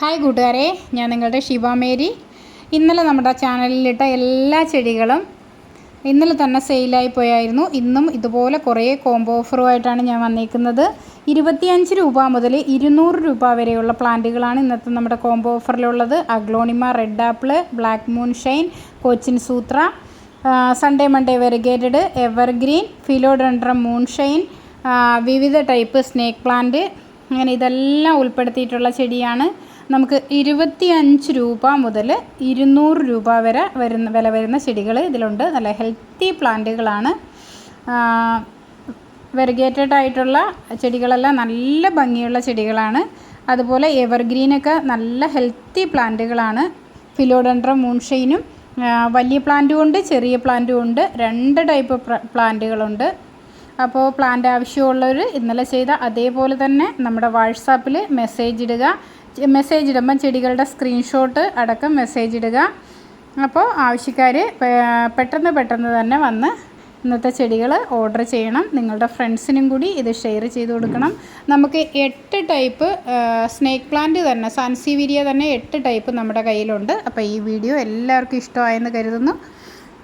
Hi കൂട്ടുകാരെ, ഞാൻ നിങ്ങളുടെ ഷിവ മേരി. ഇന്നലെ നമ്മുടെ ചാനലിലിട്ട എല്ലാ ചെടികളും ഇന്നലെ തന്നെ സെയിലായി പോയായിരുന്നു. ഇന്നും ഇതുപോലെ കുറേ കോംബോ ഓഫറുമായിട്ടാണ് ഞാൻ വന്നിരിക്കുന്നത്. 25 രൂപ മുതൽ 200 രൂപ വരെയുള്ള പ്ലാന്റുകളാണ് ഇന്നത്തെ നമ്മുടെ കോംബോ ഓഫറിലുള്ളത്. Aglaonema, red apple, black moonshine, Cochin സൂത്ര, Sunday Monday variegated, evergreen, philodendron moonshine, വിവിധ ടൈപ്പ് സ്നേക്ക് പ്ലാന്റ്, അങ്ങനെ ഇതെല്ലാം ഉൾപ്പെടുത്തിയിട്ടുള്ള ചെടിയാണ്. നമുക്ക് 25 രൂപ മുതൽ 200 രൂപ വരെ വില വരുന്ന ചെടികൾ ഇതിലുണ്ട്. നല്ല ഹെൽത്തി പ്ലാന്റുകളാണ്. വെരിഗേറ്റഡ് ആയിട്ടുള്ള ചെടികളെല്ലാം നല്ല ഭംഗിയുള്ള ചെടികളാണ്. അതുപോലെ എവർഗ്രീനൊക്കെ നല്ല ഹെൽത്തി പ്ലാന്റുകളാണ്. ഫിലോഡെൻഡ്രം മൂൺഷൈനും വലിയ പ്ലാന്റും ഉണ്ട്, ചെറിയ പ്ലാന്റും ഉണ്ട്. 2 ടൈപ്പ് പ്ലാന്റുകളുണ്ട്. അപ്പോൾ പ്ലാന്റ് ആവശ്യമുള്ളവർ ഇന്നലെ ചെയ്ത അതേപോലെ തന്നെ നമ്മുടെ വാട്സാപ്പിൽ മെസ്സേജ് ഇടുക. മെസ്സേജ് ഇടുമ്പം ചെടികളുടെ സ്ക്രീൻഷോട്ട് അടക്കം മെസ്സേജ് ഇടുക. അപ്പോൾ ആവശ്യക്കാർ പെട്ടെന്ന് തന്നെ വന്ന് ഇന്നത്തെ ചെടികൾ ഓർഡർ ചെയ്യണം. നിങ്ങളുടെ ഫ്രണ്ട്സിനും കൂടി ഇത് ഷെയർ ചെയ്ത് കൊടുക്കണം. നമുക്ക് 8 ടൈപ്പ് സ്നേക്ക് പ്ലാന്റ് തന്നെ, സാൻസിവീരിയ തന്നെ 8 ടൈപ്പ് നമ്മുടെ കയ്യിലുണ്ട്. അപ്പോൾ ഈ വീഡിയോ എല്ലാവർക്കും ഇഷ്ടമായെന്ന് കരുതുന്നു.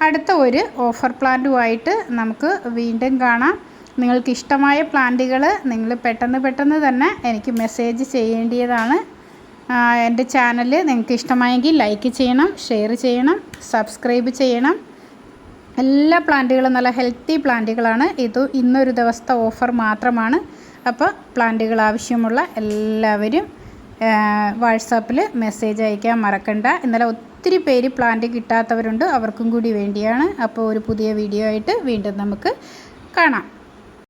അടുത്ത ഒരു ഓഫർ പ്ലാന്റുമായിട്ട് നമുക്ക് വീണ്ടും കാണാം. നിങ്ങൾക്ക് ഇഷ്ടമായ പ്ലാന്റുകൾ നിങ്ങൾ പെട്ടെന്ന് തന്നെ എനിക്ക് മെസ്സേജ് ചെയ്യേണ്ടതാണ്. എൻ്റെ ചാനൽ നിങ്ങൾക്ക് ഇഷ്ടമായെങ്കിൽ ലൈക്ക് ചെയ്യണം, ഷെയർ ചെയ്യണം, സബ്സ്ക്രൈബ് ചെയ്യണം. എല്ലാ പ്ലാന്റുകളും നല്ല ഹെൽത്തി പ്ലാന്റുകളാണ്. ഇത് ഇന്നൊരു ദിവസത്തെ ഓഫർ മാത്രമാണ്. അപ്പോൾ പ്ലാന്റുകൾ ആവശ്യമുള്ള എല്ലാവരും വാട്സാപ്പിൽ മെസ്സേജ് അയക്കാൻ മറക്കണ്ട. ഇന്നലെ ഒത്തിരി പേര് പ്ലാന്റ് കിട്ടാത്തവരുണ്ട്, അവർക്കും കൂടി വേണ്ടിയാണ്. അപ്പോൾ ഒരു പുതിയ വീഡിയോ ആയിട്ട് വീണ്ടും നമുക്ക് കാണാം.